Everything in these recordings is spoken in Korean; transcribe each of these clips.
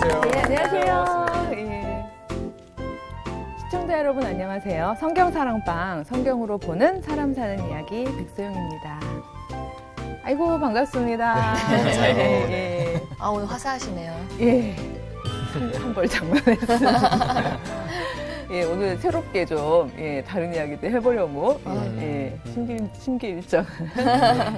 안녕하세요. 네, 안녕하세요. 예. 시청자 여러분 안녕하세요. 성경사랑방, 성경으로 보는 사람 사는 이야기 백소영입니다. 아이고 반갑습니다. 네. 예. 아, 오늘 화사하시네요. 예. 한벌 장만했습니다. 예, 오늘 새롭게 좀 다른 이야기도 해보려고 심기일전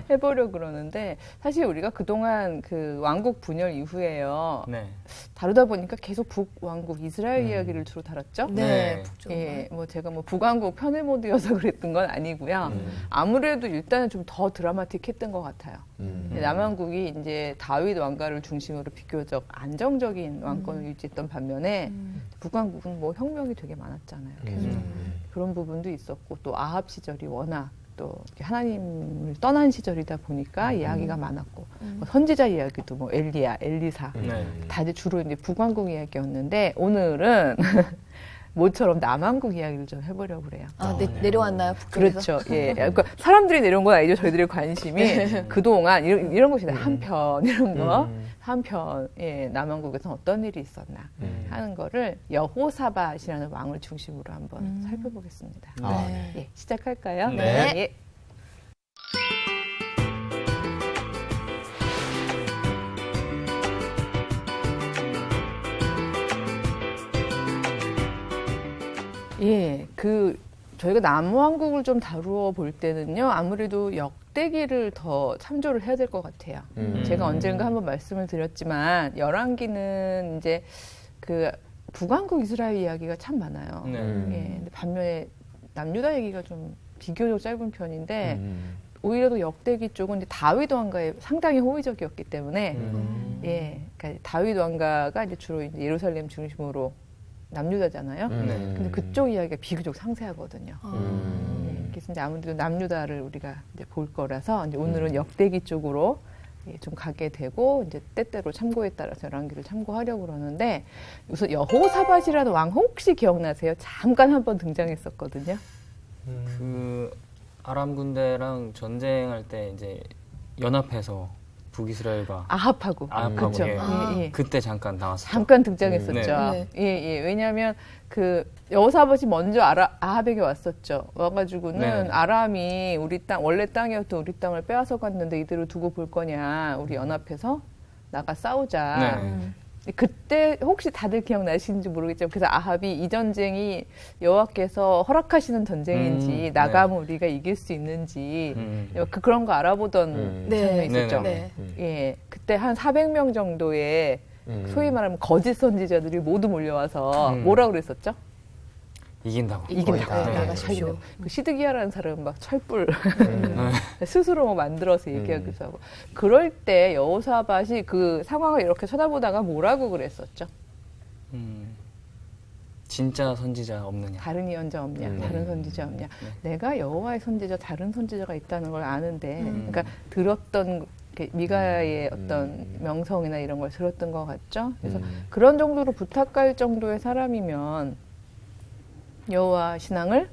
해보려고 그러는데 사실 우리가 그동안 그 왕국 분열 이후에요. 네. 다루다 보니까 계속 북왕국 이스라엘 이야기를 주로 다뤘죠. 네, 네. 북쪽으로. 예, 뭐 제가 뭐 북왕국 편의 모드여서 그랬던 건 아니고요. 아무래도 일단은 좀 더 드라마틱했던 것 같아요. 남왕국이 이제 다윗 왕가를 중심으로 비교적 안정적인 왕권을 유지했던 반면에 북왕국은 뭐 혁명이 되게 많았잖아요. 계속 그런 부분도 있었고 또 아합 시절이 워낙 또 하나님을 떠난 시절이다 보니까 이야기가 많았고 뭐 선지자 이야기도 뭐 엘리야, 엘리사 네. 다들 주로 이제 북왕국 이야기였는데 오늘은 모처럼 남왕국 이야기를 좀 해보려고 그래요. 아, 내려왔나요? 북쪽에서? 그렇죠. 예. 그러니까 사람들이 내려온 건 아니죠. 저희들의 관심이 그동안 이런 것이 한편 이런 거 한편 남왕국에서 어떤 일이 있었나 하는 거를 여호사밧이라는 왕을 중심으로 한번 살펴보겠습니다. 네. 예, 시작할까요? 네. 예. 예, 저희가 남왕국을 좀 다루어 볼 때는요, 아무래도 역대기를 더 참조를 해야 될 것 같아요. 제가 언젠가 한번 말씀을 드렸지만, 열왕기는 이제 그 북왕국 이스라엘 이야기가 참 많아요. 네. 예, 근데 반면에 남유다 얘기가 좀 비교적 짧은 편인데, 오히려 더 역대기 쪽은 이제 다윗 왕가에 상당히 호의적이었기 때문에, 예, 그러니까 다윗 왕가가 이제 주로 이제 예루살렘 중심으로 남유다잖아요. 근데 그쪽 이야기가 비교적 상세하거든요. 그래서 이제 아무래도 남유다를 우리가 이제 볼 거라서 이제 오늘은 역대기 쪽으로 좀 가게 되고 이제 때때로 참고에 따라서 열왕기를 참고하려고 그러는데 우선 여호사밧이라는 왕 혹시 기억나세요? 잠깐 한번 등장했었거든요. 그 아람 군대랑 전쟁할 때 이제 연합해서 북이스라엘과 아합하고 그렇죠. 예. 예. 그때 잠깐 나왔어요. 잠깐 등장했었죠. 네. 예. 왜냐하면 그 여호사밧이 먼저 아합에게 왔었죠. 와가지고는 네. 아람이 우리 땅 원래 땅이었던 우리 땅을 빼앗아 갔는데 이대로 두고 볼 거냐? 우리 연합해서 나가 싸우자. 네. 그때 혹시 다들 기억나시는지 모르겠지만 그래서 아합이 이 전쟁이 여호와께서 허락하시는 전쟁인지 나가면 우리가 이길 수 있는지 그런 거 알아보던 장면이 있었죠. 네. 예, 그때 한 400명 정도의 소위 말하면 거짓 선지자들이 모두 몰려와서 뭐라고 그랬었죠? 이긴다고. 이긴다고. 네, 나가십시오. 그 시드기야라는 사람은 막 철불 스스로 뭐 만들어서 얘기하기도 하고 그럴 때 여호사밧이 그 상황을 이렇게 쳐다보다가 뭐라고 그랬었죠? 진짜 선지자 없느냐. 다른 예언자 없냐? 다른 선지자 없냐? 내가 여호와의 선지자 다른 선지자가 있다는 걸 아는데 그러니까 들었던 미가의 어떤 명성이나 이런 걸 들었던 것 같죠? 그래서 그런 정도로 부탁할 정도의 사람이면 여호와 신앙을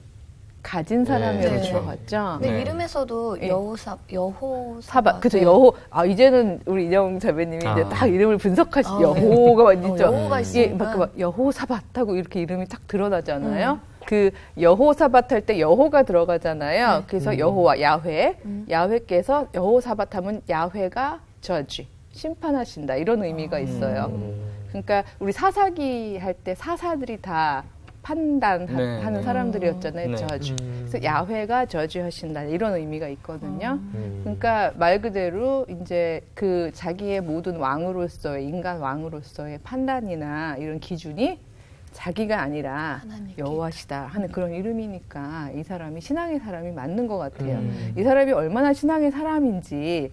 가진 사람이었던 것 같죠? 근데 네. 이름에서도 예. 여호사밧. 그죠. 이제는 우리 이정 자매님이 이제 딱 이름을 분석하시죠. 여호가 완전 여호가 있으니까. 막 여호사밧하고 이렇게 이름이 딱 드러나잖아요. 그 여호사밧 할 때 여호가 들어가잖아요. 그래서 여호와 야훼, 야훼께서 여호사밧 하면 야훼가 저지 심판하신다 이런 의미가 있어요. 그러니까 우리 사사기 할 때 사사들이 다 판단하는 사람들이었잖아요. 네. 저지. 그래서 야훼가 저지하신다 이런 의미가 있거든요. 그러니까 말 그대로 이제 그 자기의 모든 왕으로서의 인간 왕으로서의 판단이나 이런 기준이 자기가 아니라 여호와시다 하는 그런 이름이니까 이 사람이 신앙의 사람이 맞는 것 같아요. 이 사람이 얼마나 신앙의 사람인지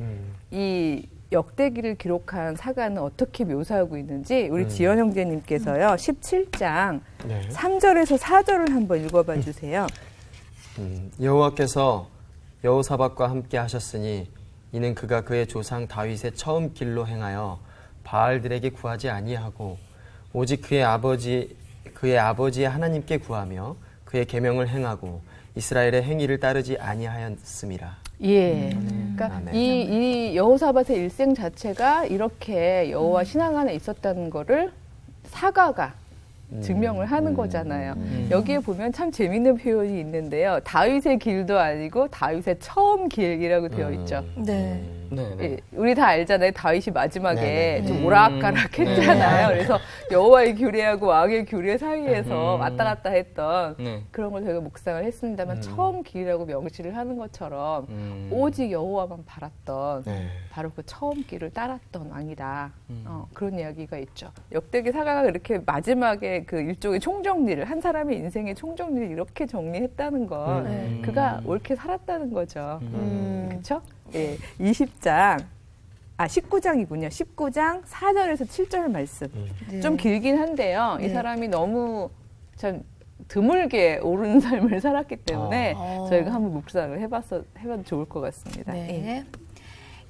이 역대기를 기록한 사가는 어떻게 묘사하고 있는지 우리 지연 형제님께서요 17장 3절에서 4절을 한번 읽어봐 주세요. 여호와께서 여호사밧과 함께 하셨으니 이는 그가 그의 조상 다윗의 처음 길로 행하여 바알들에게 구하지 아니하고 오직 그의 아버지의 하나님께 구하며 그의 계명을 행하고 이스라엘의 행위를 따르지 아니하였음이라. 예. 그러니까 이 여호사밧의 일생 자체가 이렇게 여호와 신앙 안에 있었다는 거를 사가가 증명을 하는 거잖아요. 여기에 보면 참 재밌는 표현이 있는데요. 다윗의 길도 아니고 다윗의 처음 길이라고 되어 있죠. 네. 네, 네. 예, 우리 다 알잖아요. 다윗이 마지막에 네, 네. 좀 네. 오락가락했잖아요. 그래서 여호와의 규례하고 왕의 규례 사이에서 왔다 갔다 했던 네. 그런 걸 저희가 묵상을 했습니다만 처음 길이라고 명시를 하는 것처럼 오직 여호와만 바랐던 네. 바로 그 처음 길을 따랐던 왕이다. 그런 이야기가 있죠. 역대기 사가가 이렇게 마지막에 그 일종의 총정리를 한 사람의 인생의 총정리를 이렇게 정리했다는 건 그가 옳게 살았다는 거죠. 그렇죠? 예, 19장 19장 4절에서 7절 말씀. 네. 좀 길긴 한데요. 이 네. 사람이 너무 참 드물게 옳은 삶을 살았기 때문에 저희가 한번 묵상을 해봐도 좋을 것 같습니다. 예. 네.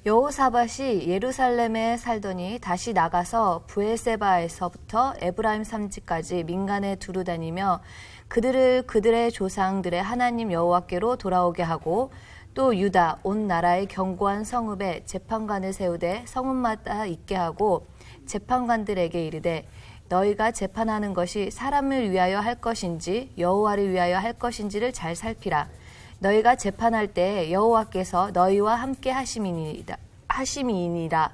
여호사밧이 예루살렘에 살더니 다시 나가서 브에세바에서부터 에브라임 산지까지 민간에 두루 다니며 그들을 그들의 조상들의 하나님 여호와께로 돌아오게 하고 또 유다 온 나라의 견고한 성읍에 재판관을 세우되 성읍마다 있게 하고 재판관들에게 이르되 너희가 재판하는 것이 사람을 위하여 할 것인지 여호와를 위하여 할 것인지를 잘 살피라. 너희가 재판할 때 여호와께서 너희와 함께 하심이니라.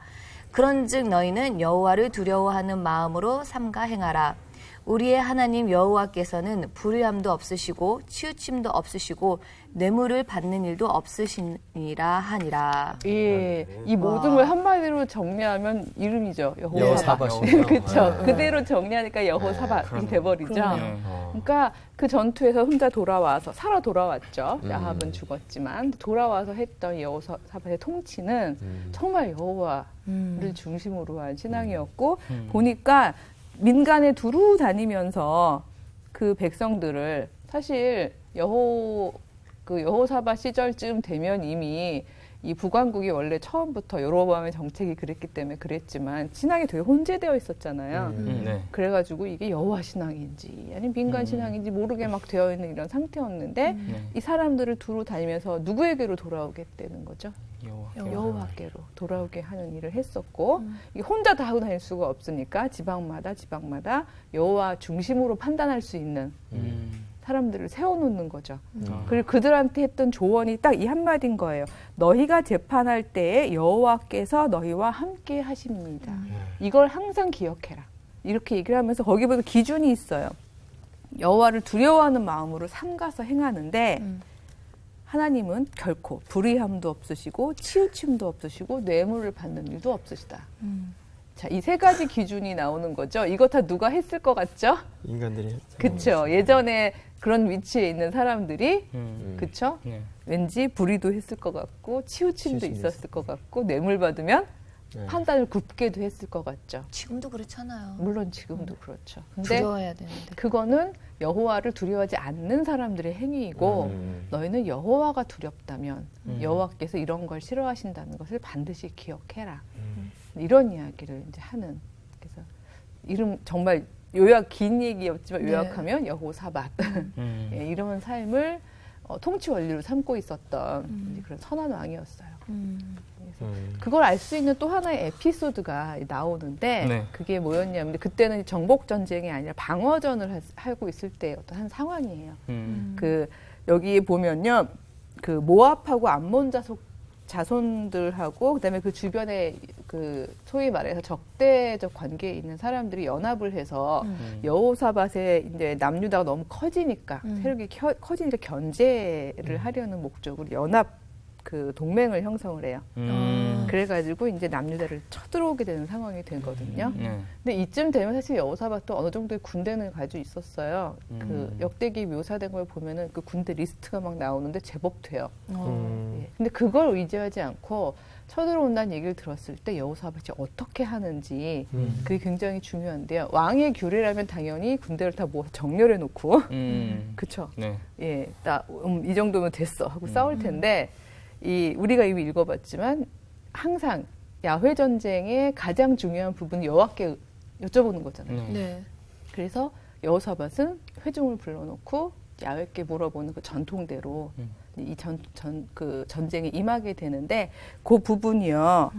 그런즉 너희는 여호와를 두려워하는 마음으로 삼가 행하라. 우리의 하나님 여호와께서는 불의함도 없으시고 치우침도 없으시고 뇌물을 받는 일도 없으시니라 하니라. 예, 이 모든 걸 한마디로 정리하면 이름이죠. 여호사밧. 여호사밧이요. 그렇죠. 그대로 정리하니까 여호사밧이 돼버리죠. 네. 그러니까 그 전투에서 혼자 돌아와서 살아 돌아왔죠. 야합은 죽었지만 돌아와서 했던 여호사밧의 통치는 정말 여호와를 중심으로 한 신앙이었고 보니까 민간에 두루 다니면서 그 백성들을 사실 여호사밧 시절쯤 되면 이미 이 북왕국이 원래 처음부터 여로보암의 정책이 그랬기 때문에 그랬지만 신앙이 되게 혼재되어 있었잖아요. 네. 그래가지고 이게 여호와 신앙인지 아니면 민간 신앙인지 모르게 막 되어 있는 이런 상태였는데 네. 이 사람들을 두루 다니면서 누구에게로 돌아오게 되는 거죠? 여호와께로. 여호와께로 돌아오게 하는 일을 했었고 이게 혼자 다 하고 다닐 수가 없으니까 지방마다 여호와 중심으로 판단할 수 있는 사람들을 세워놓는 거죠. 그리고 그들한테 했던 조언이 딱 이 한마디인 거예요. 너희가 재판할 때에 여호와께서 너희와 함께 하십니다. 이걸 항상 기억해라. 이렇게 얘기를 하면서 거기 보면 기준이 있어요. 여호와를 두려워하는 마음으로 삼가서 행하는데 하나님은 결코 불의함도 없으시고 치우침도 없으시고 뇌물을 받는 일도 없으시다. 자, 이 세 가지 기준이 나오는 거죠. 이거 다 누가 했을 것 같죠? 인간들이 그렇죠. 예전에 그런 위치에 있는 사람들이 그렇죠? 네. 왠지 불의도 했을 것 같고 치우침도 치우침도 있었을 것 같고 뇌물 받으면 네. 판단을 굽게도 했을 것 같죠. 지금도 그렇잖아요. 물론 지금도 그렇죠. 근데 두려워해야 되는데. 그거는 여호와를 두려워하지 않는 사람들의 행위이고 너희는 여호와가 두렵다면 여호와께서 이런 걸 싫어하신다는 것을 반드시 기억해라. 이런 이야기를 이제 하는. 그래서 이름 정말 긴 얘기였지만 네. 요약하면 여호사밧 예, 이런 삶을 통치 원리로 삼고 있었던 이제 그런 선한 왕이었어요. 그걸 알 수 있는 또 하나의 에피소드가 나오는데 네. 그게 뭐였냐면 그때는 정복 전쟁이 아니라 방어전을 하고 있을 때 어떤 한 상황이에요. 그 여기 보면요, 그 모압하고 암몬 자손들하고 그다음에 그 주변에 그 소위 말해서 적대적 관계에 있는 사람들이 연합을 해서 여호사밧의 이제 남유다가 너무 커지니까 세력이 커지니까 견제를 하려는 목적으로 연합 그 동맹을 형성을 해요. 그래가지고 이제 남유다를 쳐들어오게 되는 상황이 되거든요. 네. 근데 이쯤 되면 사실 여호사밧도 어느 정도의 군대는 가지고 있었어요. 그 역대기 묘사된 걸 보면은 그 군대 리스트가 막 나오는데 제법 돼요. 예. 근데 그걸 의지하지 않고 쳐들어온다는 얘기를 들었을 때 여호사밧이 어떻게 하는지 그게 굉장히 중요한데요. 왕의 규례라면 당연히 군대를 다 모아서 정렬해 놓고 그쵸? 네. 예, 딱 이 정도면 됐어 하고 싸울 텐데 우리가 이미 읽어봤지만 항상 야훼 전쟁의 가장 중요한 부분이 여호와께 여쭤보는 거잖아요. 네. 네. 그래서 여호사밧은 회중을 불러놓고 야훼께 물어보는 그 전통대로 이 그 전쟁에 임하게 되는데 그 부분이요.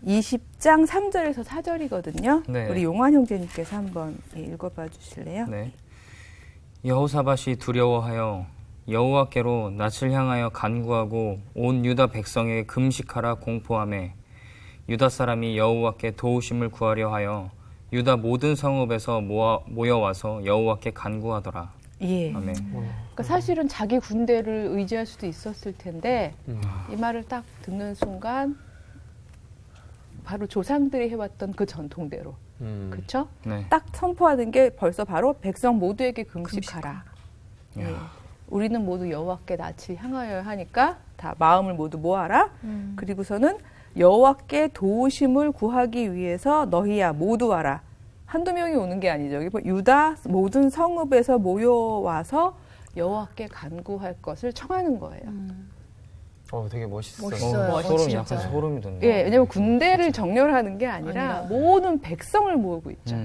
20장 3절에서 4절이거든요. 네. 우리 용환 형제님께서 한번 읽어봐 주실래요? 네. 여호사밧이 두려워하여 여호와께로 낯을 향하여 간구하고 온 유다 백성에게 금식하라 공포하매 유다 사람이 여호와께 도우심을 구하려 하여 유다 모든 성읍에서 모여와서 여호와께 간구하더라. 예. 아멘. 그러니까 사실은 자기 군대를 의지할 수도 있었을 텐데 이 말을 딱 듣는 순간 바로 조상들이 해왔던 그 전통대로 그렇죠? 네. 딱 선포하는 게 벌써 바로 백성 모두에게 금식하라. 예. 우리는 모두 여호와께 낯을 향하여 하니까 다 마음을 모두 모아라. 그리고서는 여호와께 도우심을 구하기 위해서 너희야 모두 와라. 한두 명이 오는 게 아니죠. 유다 모든 성읍에서 모여와서 여호와께 간구할 것을 청하는 거예요. 되게 멋있어요. 멋있어요. 소름이 진짜. 약간 소름이 돋네. 예, 왜냐하면 군대를 정렬하는 게 아니라 모든 백성을 모으고 있죠.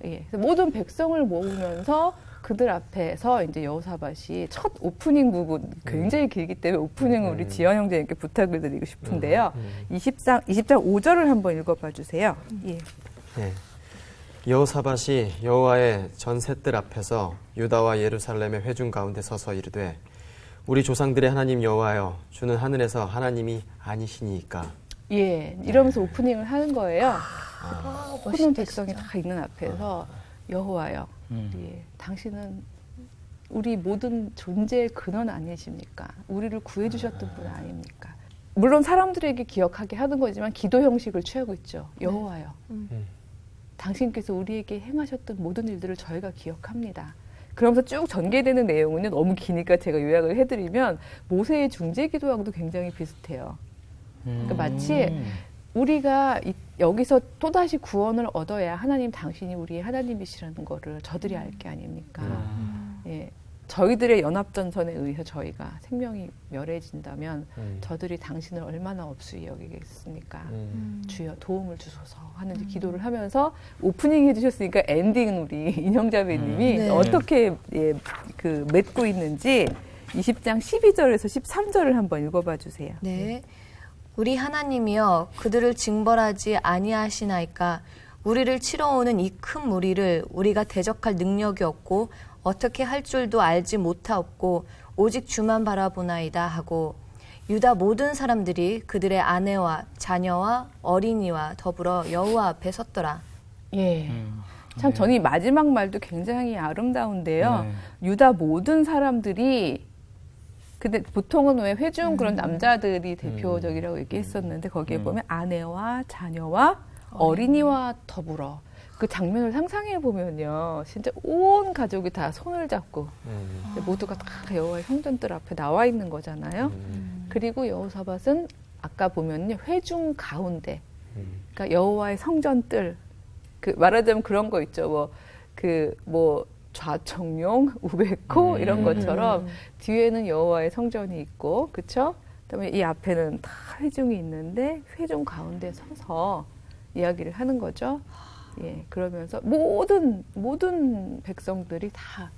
예, 그래서 모든 백성을 모으면서 그들 앞에서 이제 여호사밧이 첫 오프닝 부분 굉장히 길기 때문에 오프닝을 우리 지연 형제님께 부탁을 드리고 싶은데요. 20장 5절을 한번 읽어봐 주세요. 예. 네. 여호사밧이 여호와의 전 셋들 앞에서 유다와 예루살렘의 회중 가운데 서서 이르되 우리 조상들의 하나님 여호와여 주는 하늘에서 하나님이 아니시니까. 예, 이러면서 오프닝을 하는 거예요. 모든 백성이 다 있는 앞에서 여호와여, 예, 당신은 우리 모든 존재의 근원 아니십니까? 우리를 구해주셨던 분 아닙니까? 물론 사람들에게 기억하게 하는 거지만 기도 형식을 취하고 있죠. 여호와여, 당신께서 우리에게 행하셨던 모든 일들을 저희가 기억합니다. 그러면서 쭉 전개되는 내용은 너무 기니까 제가 요약을 해드리면 모세의 중재기도하고도 굉장히 비슷해요. 그러니까 마치 우리가 여기서 또다시 구원을 얻어야 하나님 당신이 우리의 하나님이시라는 거를 저들이 알 게 아닙니까? 예, 저희들의 연합전선에 의해서 저희가 생명이 멸해진다면 저들이 당신을 얼마나 없이 여기겠습니까? 주여 도움을 주소서 하는 기도를 하면서 오프닝 해주셨으니까 엔딩은 우리 인형자매님이 네. 어떻게 그 맺고 있는지 20장 12절에서 13절을 한번 읽어봐 주세요. 네. 우리 하나님이여 그들을 징벌하지 아니하시나이까 우리를 치러 오는 이 큰 무리를 우리가 대적할 능력이 없고 어떻게 할 줄도 알지 못하옵고 오직 주만 바라보나이다 하고 유다 모든 사람들이 그들의 아내와 자녀와 어린이와 더불어 여호와 앞에 섰더라. 예. 참 저는 이 마지막 말도 굉장히 아름다운데요. 네. 유다 모든 사람들이 근데 보통은 왜 회중 그런 남자들이 대표적이라고 얘기했었는데 거기에 보면 아내와 자녀와 어린이와 더불어 그 장면을 상상해 보면요, 진짜 온 가족이 다 손을 잡고 모두가 다 여호와의 성전들 앞에 나와 있는 거잖아요. 그리고 여호사밧은 아까 보면요 회중 가운데, 그러니까 여호와의 성전들, 그 말하자면 그런 거 있죠, 뭐 좌청룡, 우베코 이런 것처럼 뒤에는 여호와의 성전이 있고, 그렇죠? 그다음에 이 앞에는 다 회중이 있는데 회중 가운데 서서 이야기를 하는 거죠. 예, 그러면서 모든 백성들이 다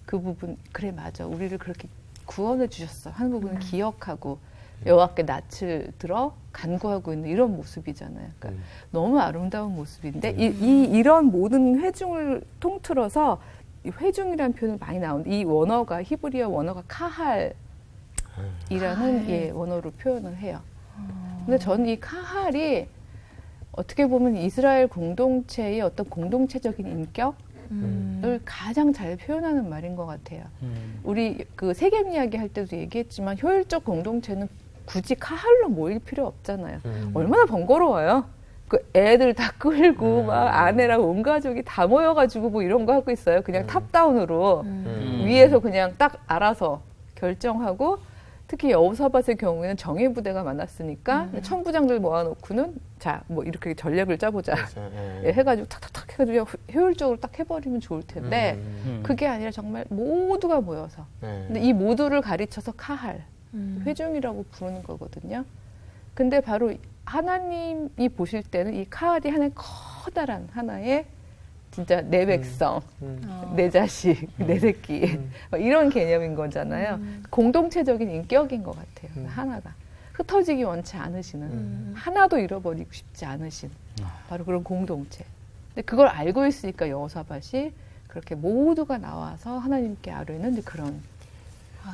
그 부분, 그래 맞아, 우리를 그렇게 구원해 주셨어 하는 부분을 기억하고 여호와께 낯을 들어 간구하고 있는 이런 모습이잖아요. 그러니까 너무 아름다운 모습인데 이런 모든 회중을 통틀어서 이 회중이라는 표현이 많이 나오는데 이 원어가 히브리어 원어가 카할이라는 예, 원어로 표현을 해요. 근데 저는 이 카할이 어떻게 보면 이스라엘 공동체의 어떤 공동체적인 인격을 가장 잘 표현하는 말인 것 같아요. 우리 그 세겜 이야기 할 때도 얘기했지만 효율적 공동체는 굳이 카할로 모일 필요 없잖아요. 얼마나 번거로워요. 그 애들 다 끌고 막 아내랑 온 가족이 다 모여가지고 뭐 이런 거 하고 있어요. 그냥 탑다운으로 위에서 그냥 딱 알아서 결정하고, 특히 여호사밧의 경우에는 정예 부대가 많았으니까 천부장들 모아놓고는 자 뭐 이렇게 전략을 짜보자 예, 해가지고 탁탁탁 해가지고 효율적으로 딱 해버리면 좋을 텐데 그게 아니라 정말 모두가 모여서 근데 이 모두를 가리쳐서 카할 회중이라고 부르는 거거든요. 근데 바로 하나님이 보실 때는 이 카할이 하나의 커다란 하나의 진짜 내 백성, 내 자식, 내 새끼 막 이런 개념인 거잖아요. 공동체적인 인격인 것 같아요. 하나가 흩어지기 원치 않으시는 하나도 잃어버리고 싶지 않으신 바로 그런 공동체. 근데 그걸 알고 있으니까 여호사밧이 그렇게 모두가 나와서 하나님께 아뢰는 이제 그런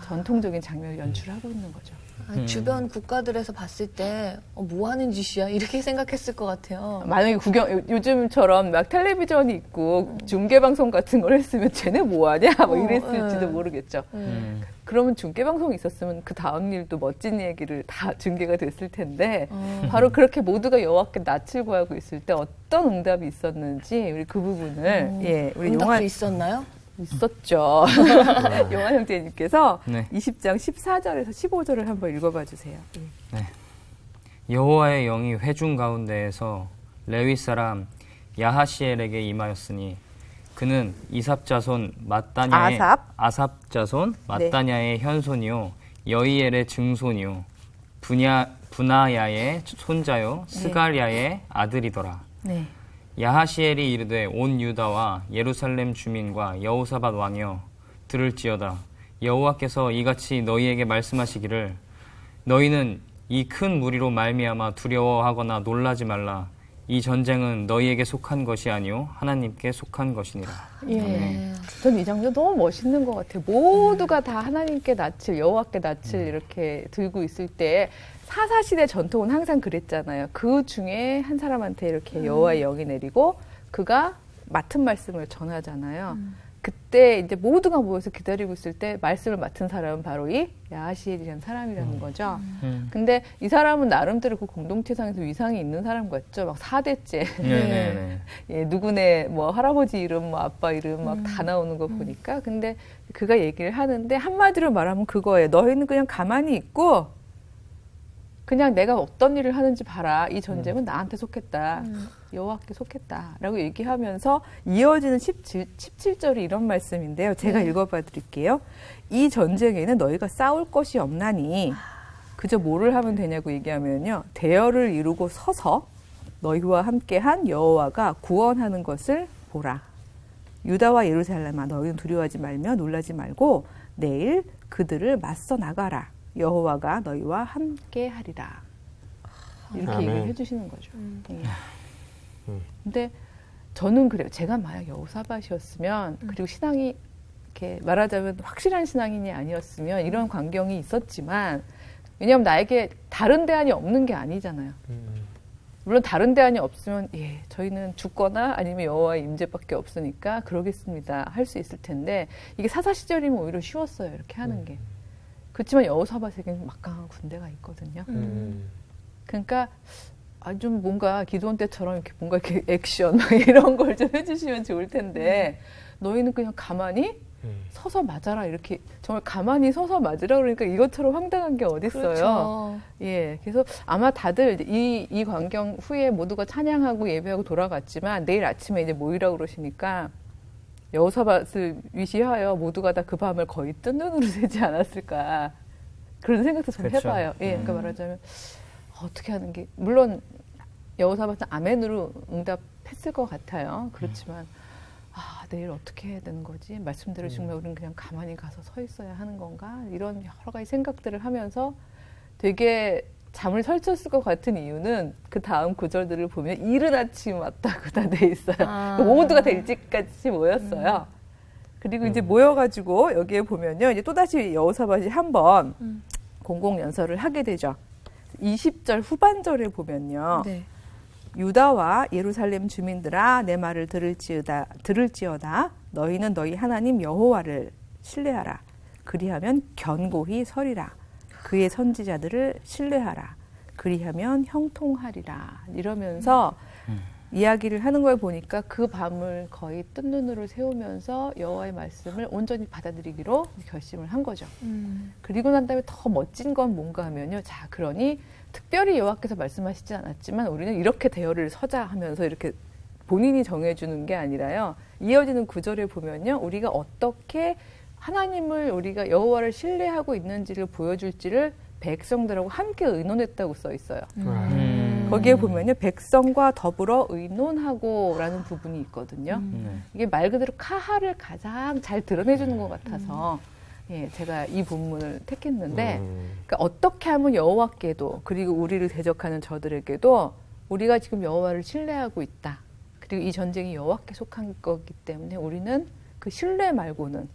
전통적인 장면을 연출하고 있는 거죠. 아니, 주변 국가들에서 봤을 때 뭐 하는 짓이야 이렇게 생각했을 것 같아요. 만약에 요즘처럼 막 텔레비전이 있고 중계방송 같은 걸 했으면 쟤네 뭐하냐 뭐 이랬을지도 모르겠죠. 그러면 중계방송이 있었으면 그 다음 일도 멋진 얘기를 다 중계가 됐을 텐데 바로 그렇게 모두가 여호와께 낯을 구하고 있을 때 어떤 응답이 있었는지 우리 그 부분을 예, 우리 응답도 있었나요? 있었죠. 용환 형제님께서 네. 20장 14절에서 15절을 한번 읽어봐 주세요. 네. 여호와의 영이 회중 가운데에서 레위 사람 야하시엘에게 임하였으니 그는 이삽 자손 mat단야의 아삽 자손 mat단야의 현손이요 여이엘의 증손이요 분하야의 손자요 스갈야의 아들이더라. 네. 야하시엘이 이르되 온 유다와 예루살렘 주민과 여호사밧 왕이여 들을지어다. 여호와께서 이같이 너희에게 말씀하시기를 너희는 이 큰 무리로 말미암아 두려워하거나 놀라지 말라. 이 전쟁은 너희에게 속한 것이 아니요 하나님께 속한 것이니라. 예. 전 이 장면 너무 멋있는 것 같아요. 모두가 다 하나님께 낯을 여호와께 낯을 이렇게 들고 있을 때 사사시대 전통은 항상 그랬잖아요. 그 중에 한 사람한테 이렇게 여호와의 영이 내리고 그가 맡은 말씀을 전하잖아요. 그때 이제 모두가 모여서 기다리고 있을 때 말씀을 맡은 사람은 바로 이 야하시엘이라는 사람이라는 거죠. 근데 이 사람은 나름대로 그 공동체상에서 위상이 있는 사람 같죠. 막 4대째. 예, 누구네 뭐 할아버지 이름, 뭐 아빠 이름 막 다 나오는 거 보니까. 근데 그가 얘기를 하는데 한마디로 말하면 그거예요. 너희는 그냥 가만히 있고 그냥 내가 어떤 일을 하는지 봐라. 이 전쟁은 나한테 속했다. 여호와께 속했다. 라고 얘기하면서 이어지는 17절이 이런 말씀인데요. 제가 읽어봐 드릴게요. 이 전쟁에는 너희가 싸울 것이 없나니 그저 뭐를 하면 되냐고 얘기하면요. 대열을 이루고 서서 너희와 함께한 여호와가 구원하는 것을 보라. 유다와 예루살렘아 너희는 두려워하지 말며 놀라지 말고 내일 그들을 맞서 나가라. 여호와가 너희와 함께 하리라. 이렇게 아멘. 얘기를 해주시는 거죠. 예. 근데 저는 그래요. 제가 만약 여호사밧이었으면 그리고 신앙이 이렇게 말하자면 확실한 신앙인이 아니었으면 이런 광경이 있었지만 왜냐하면 나에게 다른 대안이 없는 게 아니잖아요. 물론 다른 대안이 없으면 예 저희는 죽거나 아니면 여호와의 임재밖에 없으니까 그러겠습니다. 할 수 있을 텐데 이게 사사 시절이면 오히려 쉬웠어요. 이렇게 하는 게. 그렇지만 여호사밧에게는 막강한 군대가 있거든요. 그러니까 좀 뭔가 기도원 때처럼 이렇게 뭔가 이렇게 액션 이런 걸 좀 해주시면 좋을 텐데 너희는 그냥 가만히 서서 맞아라 이렇게 정말 가만히 서서 맞으라 그러니까 이것처럼 황당한 게 어딨어요. 그렇죠. 예, 그래서 아마 다들 이 광경 후에 모두가 찬양하고 예배하고 돌아갔지만 내일 아침에 이제 모이라고 그러시니까 여호사밧을 위시하여 모두가 다 그 밤을 거의 뜬 눈으로 새지 않았을까 그런 생각도 좀 그렇죠. 해봐요. 예, 그러니까 말하자면 어떻게 하는 게 물론 여호사밧은 아멘으로 응답했을 것 같아요. 그렇지만 내일 어떻게 해야 되는 거지? 말씀대로 정말 우리는 그냥 가만히 가서 서 있어야 하는 건가? 이런 여러 가지 생각들을 하면서 되게 잠을 설쳤을 것 같은 이유는 그 다음 구절들을 보면 이른 아침 왔다고 다 돼 있어요. 모두가 다 일찍같이 모였어요. 그리고 이제 모여가지고 여기에 보면요. 이제 또다시 여호사밧이 한번 공공연설을 하게 되죠. 20절 후반절에 보면요. 네. 유다와 예루살렘 주민들아 내 말을 들을지어다 너희는 너희 하나님 여호와를 신뢰하라. 그리하면 견고히 서리라. 그의 선지자들을 신뢰하라. 그리하면 형통하리라. 이러면서 이야기를 하는 걸 보니까 그 밤을 거의 뜬 눈으로 세우면서 여호와의 말씀을 온전히 받아들이기로 결심을 한 거죠. 그리고 난 다음에 더 멋진 건 뭔가 하면요. 자, 그러니 특별히 여호와께서 말씀하시지 않았지만 우리는 이렇게 대열을 서자 하면서 이렇게 본인이 정해주는 게 아니라요. 이어지는 구절에 보면요. 우리가 어떻게 하나님을 우리가 여호와를 신뢰하고 있는지를 보여줄지를 백성들하고 함께 의논했다고 써 있어요. 거기에 보면요, 백성과 더불어 의논하고라는 부분이 있거든요. 이게 말 그대로 카하를 가장 잘 드러내주는 것 같아서 예, 제가 이 본문을 택했는데, 그러니까 어떻게 하면 여호와께도 그리고 우리를 대적하는 저들에게도 우리가 지금 여호와를 신뢰하고 있다. 그리고 이 전쟁이 여호와께 속한 거기 때문에 우리는 그 신뢰 말고는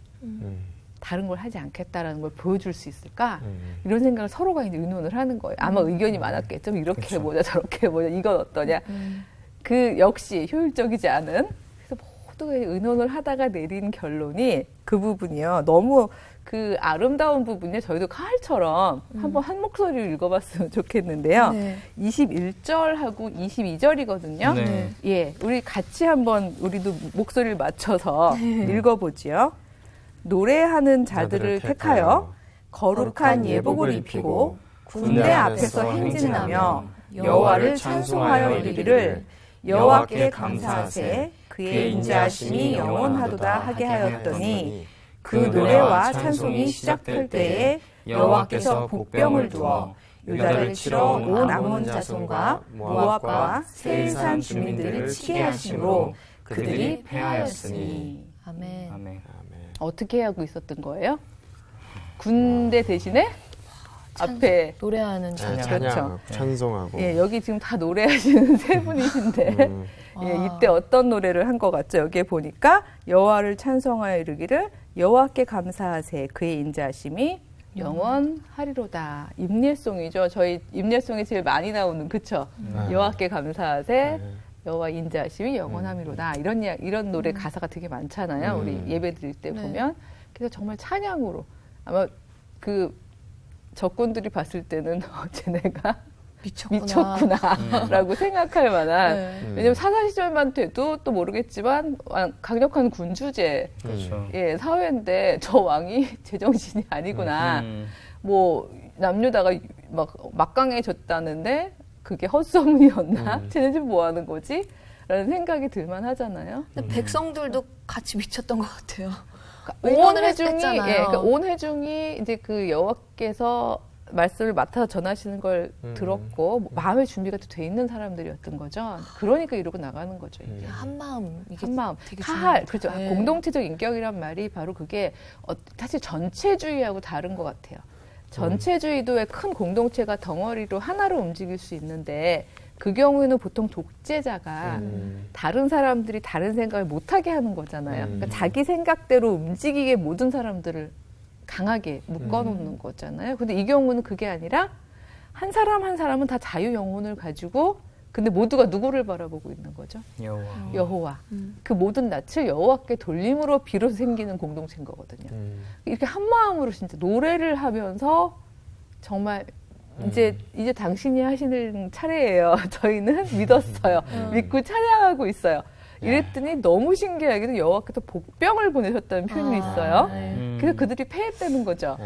다른 걸 하지 않겠다라는 걸 보여줄 수 있을까? 이런 생각을 서로가 이제 의논을 하는 거예요. 아마 의견이 많았겠죠. 이렇게 그쵸. 해보자, 저렇게 해보자, 이건 어떠냐. 그 역시 효율적이지 않은, 그래서 모두가 의논을 하다가 내린 결론이 그 부분이요. 너무 그 아름다운 부분이 저희도 카할처럼 한번 한 목소리를 읽어봤으면 좋겠는데요. 네. 21절하고 22절이거든요. 네. 예, 우리 같이 한번 우리도 목소리를 맞춰서 읽어보지요. 노래하는 자들을 택하여 거룩한 예복을 입히고 군대 앞에서 행진하며 여호와를 찬송하여 이르기를 여호와께 감사하세 그의 인자하심이 영원하도다 하게 하였더니 그 노래와 찬송이 시작될 때에 여호와께서 복병을 두어 유다를 치러 온 암몬 자손과 모압과 세일산 주민들을 치게 하심으로 그들이 패하였으니. 아멘. 아멘. 어떻게 하고 있었던 거예요? 군대 대신에 앞에 노래하는 네, 자. 찬양하고 찬송하고. 예, 여기 지금 다 노래하시는 세 분이신데 예, 이때 어떤 노래를 한 것 같죠? 여기에 보니까 여호와를 찬송하여 이르기를 여호와께 감사하세 그의 인자하심이 영원하리로다. 임례송이죠. 저희 임례송에 제일 많이 나오는, 그쵸? 여호와께 감사하세 여호와 인자하심이 영원함이로다. 이런 노래 가사가 되게 많잖아요. 우리 예배 드릴 때 네. 보면. 그래서 정말 찬양으로 아마 그 적군들이 봤을 때는 쟤네가 미쳤구나라고 생각할 만한. 네. 왜냐면 사사 시절만 돼도 또 모르겠지만 강력한 군주제 그렇죠. 예, 사회인데 저 왕이 제정신이 아니구나. 뭐 남유다가 막 막강해졌다는데 그게 헛소문이었나? 쟤네 지금 뭐 하는 거지? 라는 생각이 들만 하잖아요. 근데 백성들도 같이 미쳤던 것 같아요. 온 응원을 회중이 했잖아요. 그러니까 온 회중이 이제 그 여호와께서 말씀을 맡아서 전하시는 걸 들었고 마음의 준비가 또 돼 있는 사람들이었던 거죠. 그러니까 이러고 나가는 거죠. 이게. 한 마음. 이게 한 마음, 되게 카할, 중요하죠. 그렇죠. 네. 공동체적 인격이란 말이 바로 그게 사실 전체주의하고 다른 것 같아요. 전체주의도의 큰 공동체가 덩어리로 하나로 움직일 수 있는데 그 경우에는 보통 독재자가 다른 사람들이 다른 생각을 못하게 하는 거잖아요. 그러니까 자기 생각대로 움직이게 모든 사람들을 강하게 묶어놓는 거잖아요. 근데 이 경우는 그게 아니라 한 사람 한 사람은 다 자유 영혼을 가지고 근데 모두가 누구를 바라보고 있는 거죠? 여호와. 여호와. 그 모든 낯을 여호와께 돌림으로 비로소 생기는 공동체인 거거든요. 이렇게 한 마음으로 진짜 노래를 하면서 정말 이제 당신이 하시는 차례예요. 저희는 믿었어요. 믿고 찬양하고 있어요. 이랬더니 너무 신기하게도 여호와께서 복병을 보내셨다는 표현이 있어요. 그래서 그들이 패했다는 거죠.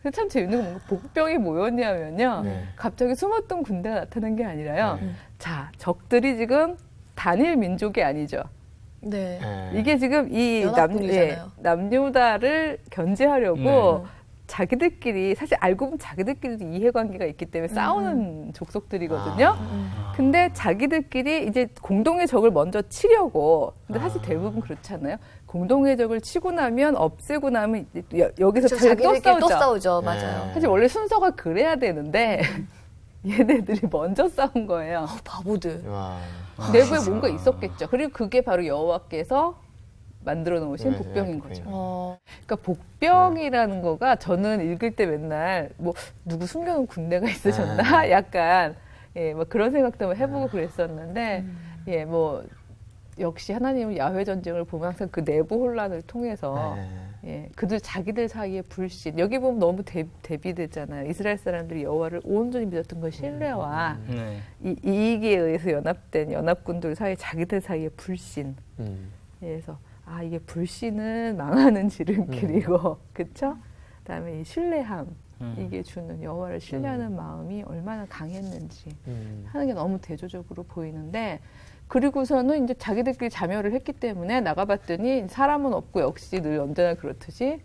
그래서 참 재밌는 건 뭔가 복병이 뭐였냐면요. 갑자기 숨었던 군대가 나타난 게 아니라요. 자, 적들이 지금 단일 민족이 아니죠. 네. 이게 지금 이 연합군이잖아요. 남유다를 견제하려고 자기들끼리 사실 알고 보면 자기들끼리도 이해관계가 있기 때문에 싸우는 족속들이거든요. 근데 자기들끼리 이제 공동의 적을 먼저 치려고. 근데 사실 대부분 그렇잖아요. 공동의 적을 치고 나면 없애고 나면 여기서 또 자기들끼리 또 싸우죠. 싸우죠. 맞아요. 사실 원래 순서가 그래야 되는데 얘네들이 먼저 싸운 거예요. 바보들. 내부에 뭔가 있었겠죠. 그리고 그게 바로 여호와께서 만들어 놓으신 복병인 거죠. 그러니까 복병이라는 거가 저는 읽을 때 맨날 뭐 누구 숨겨놓은 군대가 있으셨나? 약간 예, 뭐 그런 생각도 한번 해보고 그랬었는데 예, 뭐 역시 하나님은 야훼 전쟁을 보면 항상 그 내부 혼란을 통해서 예, 그들 자기들 사이의 불신 여기 보면 너무 대비되잖아요. 이스라엘 사람들이 여호와를 온전히 믿었던 그 신뢰와 이 이익에 의해서 연합된 연합군들 사이 자기들 사이의 불신. 그래서 아 이게 불신은 망하는 지름길이고, 그렇죠? 그다음에 이 신뢰함 이게 주는 여호와를 신뢰하는 마음이 얼마나 강했는지 하는 게 너무 대조적으로 보이는데. 그리고서는 이제 자기들끼리 자멸을 했기 때문에 나가봤더니 사람은 없고 역시 늘 언제나 그렇듯이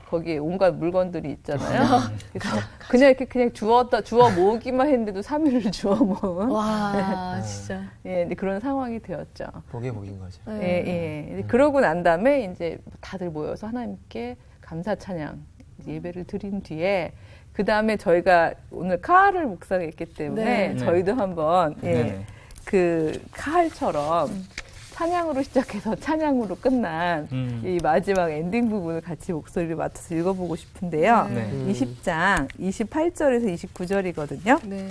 거기에 온갖 물건들이 있잖아요. 그래서 그냥 이렇게 그냥 주워 모으기만 했는데도 3일을 주워 모은 와, 진짜. 예, 근데 그런 상황이 되었죠. 복이 복인 거죠. 네. 예, 예. 근데 그러고 난 다음에 이제 다들 모여서 하나님께 감사 찬양 예배를 드린 뒤에 그 다음에 저희가 오늘 카할을 묵상했기 때문에 네. 저희도 한번 예, 네네. 그 카할처럼 찬양으로 시작해서 찬양으로 끝난 이 마지막 엔딩 부분을 같이 목소리를 맡아서 읽어보고 싶은데요. 네. 20장 28절에서 29절이거든요. 네.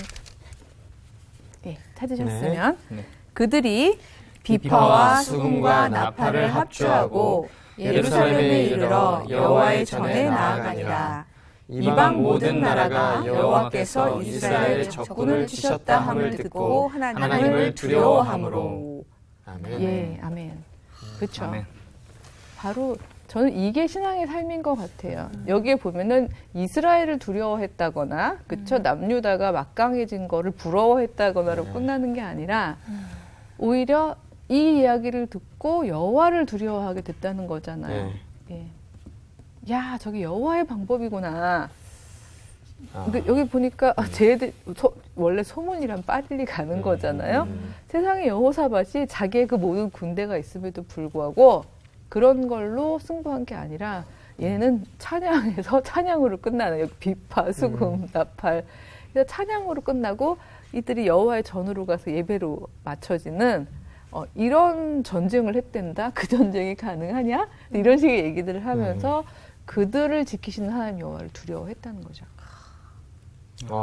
예, 찾으셨으면 네. 그들이 비파와 비파와 수금과 나팔을 합주하고 예루살렘에 이르러 여호와의 전에 나아가니라. 이방 모든 나라가 여호와께서 이스라엘 적군을 치셨다 함을 듣고 하나님을 두려워함으로. 아멘. 예, 아멘. 그렇죠. 아멘. 바로 저는 이게 신앙의 삶인 것 같아요. 여기에 보면은 이스라엘을 두려워했다거나, 그쵸? 남유다가 막강해진 거를 부러워했다거나로 끝나는 게 아니라 오히려 이 이야기를 듣고 여호와를 두려워하게 됐다는 거잖아요. 예. 야, 저게 여호와의 방법이구나. 근데 여기 보니까 쟤들 원래 소문이란 빨리 가는 거잖아요. 세상에 여호사밧이 자기의 그 모든 군대가 있음에도 불구하고 그런 걸로 승부한 게 아니라 얘는 찬양에서 찬양으로 끝나는 여기 비파, 수금, 나팔. 그래서 찬양으로 끝나고 이들이 여호와의 전으로 가서 예배로 맞춰지는 이런 전쟁을 했댄다. 그 전쟁이 가능하냐? 이런 식의 얘기들을 하면서 그들을 지키시는 하나님 여호와를 두려워했다는 거죠.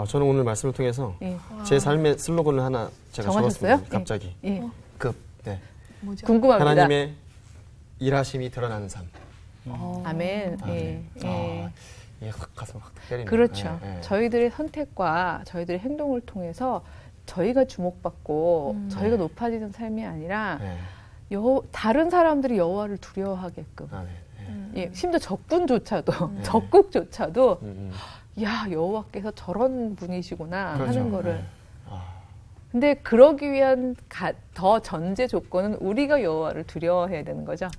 저는 오늘 말씀을 통해서 예. 제 삶의 슬로건을 하나 제가 정하셨어요? 적었습니다. 갑자기. 예. 네. 뭐죠? 궁금합니다. 하나님의 일하심이 드러나는 삶. 아멘. 예. 예. 예, 확 가슴 확 때리네요. 그렇죠. 예, 예. 저희들의 선택과 저희들의 행동을 통해서 저희가 주목받고 저희가 높아지는 삶이 아니라 예. 다른 사람들이 여호와를 두려워하게끔. 아멘. 예, 심지어 적군조차도 적국조차도 야, 여호와께서 저런 분이시구나 그렇죠. 하는 거를. 네. 근데 그러기 위한 더 전제 조건은 우리가 여호와를 두려워해야 되는 거죠.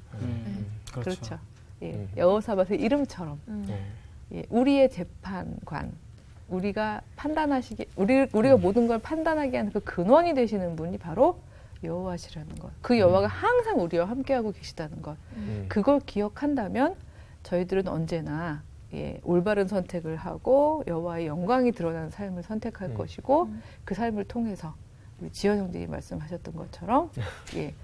그렇죠. 그렇죠. 예, 여호사밧의 이름처럼 예, 우리의 재판관, 우리가 판단하시기, 우리가 모든 걸 판단하게 하는 그 근원이 되시는 분이 바로 여호와시라는 것. 그 여호와가 항상 우리와 함께하고 계시다는 것. 그걸 기억한다면 저희들은 언제나 예, 올바른 선택을 하고 여호와의 영광이 드러나는 삶을 선택할 것이고 그 삶을 통해서 우리 지연 형님이 말씀하셨던 것처럼 예,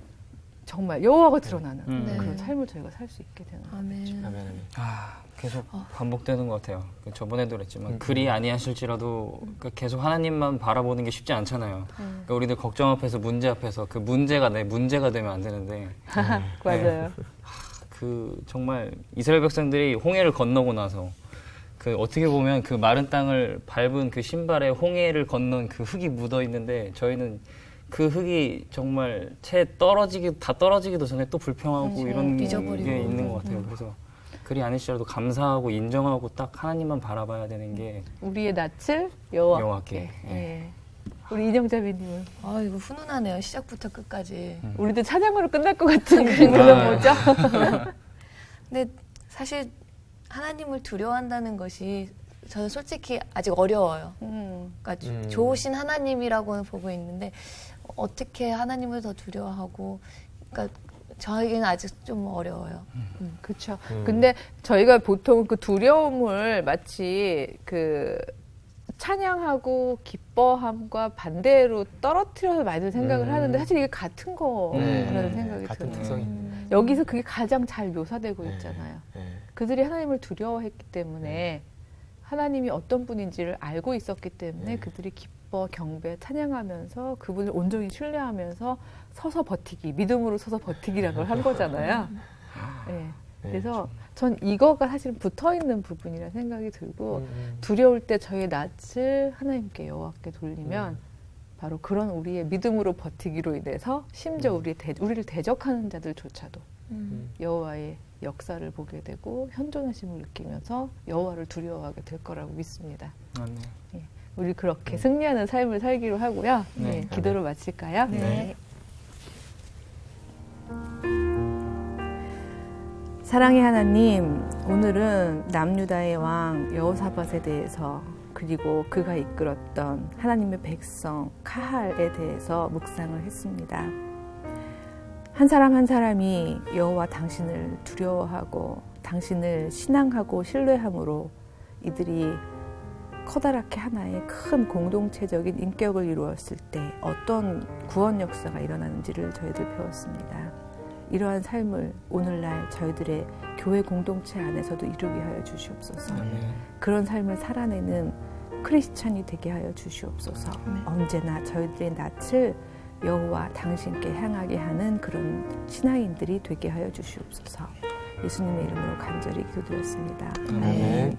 정말 여호와가 드러나는 그런 삶을 저희가 살 수 있게 되는 거죠. 아멘. 아멘. 계속 반복되는 것 같아요. 저번에도 그랬지만 그리 아니하실지라도 그러니까 계속 하나님만 바라보는 게 쉽지 않잖아요. 그러니까 우리들 걱정 앞에서 문제 앞에서 그 문제가 내 문제가 되면 안 되는데 맞아요. 그 정말 이스라엘 백성들이 홍해를 건너고 나서 그 어떻게 보면 그 마른 땅을 밟은 그 신발에 홍해를 건넌 그 흙이 묻어 있는데 저희는 그 흙이 정말 다 떨어지기도 전에 또 불평하고 그렇죠. 이런 게 잊어버리고. 있는 것 같아요. 그래서 그리 아니시라도 감사하고 인정하고 딱 하나님만 바라봐야 되는 게 우리의 낯을 여호와께. 여호와께. 예. 우리 인영자매님은 이거 훈훈하네요. 시작부터 끝까지. 우리도 찬양으로 끝날 것 같은 그런 거죠. 근데 사실 하나님을 두려워한다는 것이 저는 솔직히 아직 어려워요. 그러니까 좋으신 하나님이라고는 보고 있는데 어떻게 하나님을 더 두려워하고, 그러니까 저에게는 아직 좀 어려워요. 그렇죠. 근데 저희가 보통 그 두려움을 마치 그 찬양하고 기뻐함과 반대로 떨어뜨려서 많이 생각을 하는데 사실 이게 같은 거라는 생각이 같은 들어요. 특성이. 여기서 그게 가장 잘 묘사되고 있잖아요. 네. 그들이 하나님을 두려워했기 때문에 하나님이 어떤 분인지를 알고 있었기 때문에 그들이 기뻐 경배 찬양하면서 그분을 온전히 신뢰하면서 서서 버티기, 믿음으로 서서 버티기라는 걸 한 거잖아요. 네. 그래서 전 이거가 사실 붙어있는 부분이라 생각이 들고 두려울 때 저희의 낯을 하나님께 여호와께 돌리면 바로 그런 우리의 믿음으로 버티기로 인해서 심지어 우리를 대적하는 자들조차도 여호와의 역사를 보게 되고 현존하심을 느끼면서 여호와를 두려워하게 될 거라고 믿습니다. 아멘. 예, 우리 그렇게 승리하는 삶을 살기로 하고요. 네. 네, 기도를 마칠까요? 네. 사랑의 하나님, 오늘은 남유다의 왕 여호사밧에 대해서 그리고 그가 이끌었던 하나님의 백성 카할에 대해서 묵상을 했습니다. 한 사람 한 사람이 여호와 당신을 두려워하고 당신을 신앙하고 신뢰함으로 이들이 커다랗게 하나의 큰 공동체적인 인격을 이루었을 때 어떤 구원 역사가 일어나는지를 저희들 배웠습니다. 이러한 삶을 오늘날 저희들의 교회 공동체 안에서도 이루게 하여 주시옵소서. 그런 삶을 살아내는 크리스찬이 되게 하여 주시옵소서. 언제나 저희들의 낯을 여호와 당신께 향하게 하는 그런 신앙인들이 되게 하여 주시옵소서. 예수님의 이름으로 간절히 기도드렸습니다. 아멘.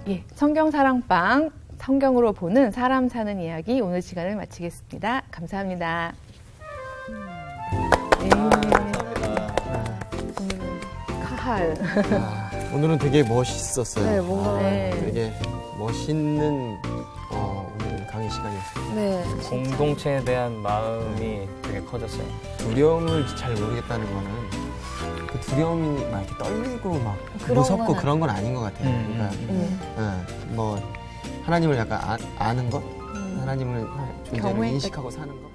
예, 성경 사랑방 성경으로 보는 사람 사는 이야기 오늘 시간을 마치겠습니다. 감사합니다. 네. 오늘은 카할. 오늘은 되게 멋있었어요. 네, 뭔가 되게 멋있는 오늘 강의 시간이었어요. 네. 공동체에 대한 마음이 되게 커졌어요. 두려움을 잘 모르겠다는 거는 그 두려움이 막 이렇게 떨리고 막 그런 무섭고 건 그런 건 아닌 것 같아요. 그러니까 뭐 하나님을 약간 아는 것, 하나님을 존재를 경외? 인식하고 사는 것.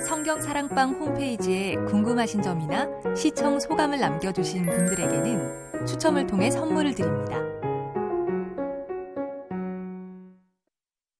성경 사랑방 홈페이지에 궁금하신 점이나 시청 소감을 남겨주신 분들에게는 추첨을 통해 선물을 드립니다.